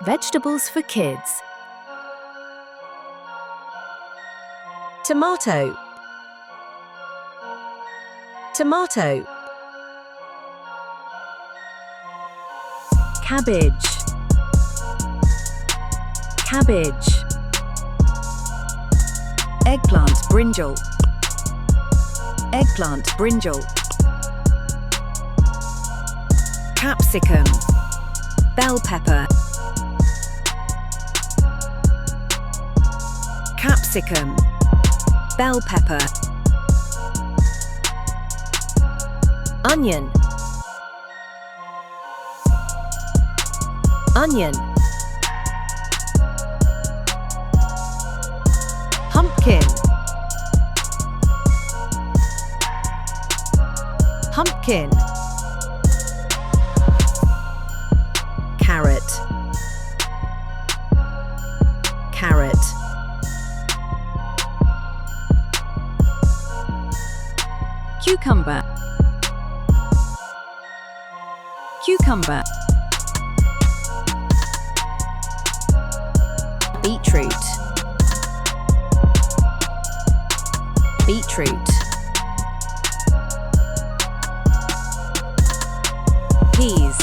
Vegetables for kids. Tomato, tomato. Cabbage, cabbage. Eggplant, brinjal, eggplant, brinjal. Capsicum, bell pepper, capsicum, bell pepper. Onion, onion. Pumpkin, pumpkin. Carrot, carrot. Cucumber, cucumber. Beetroot, beetroot. Peas,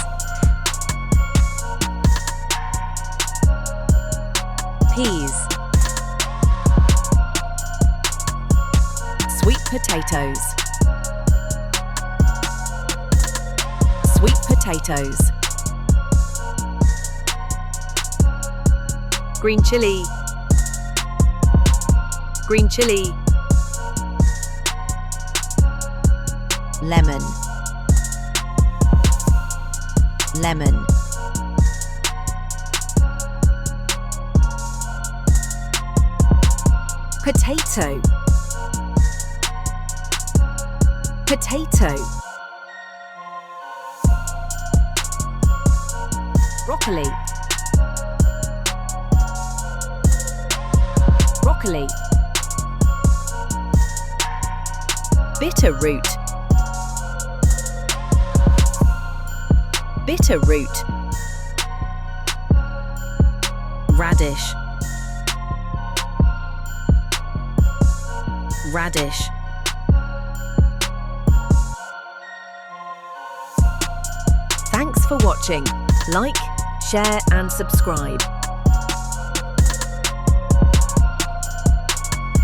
peas. Sweet potatoes, sweet potatoes. Green chili, green chili. Lemon, lemon. Potato, potato. Broccoli, broccoli. Bitter root, bitter root. Radish, radish. Thanks for watching. Like, share and subscribe.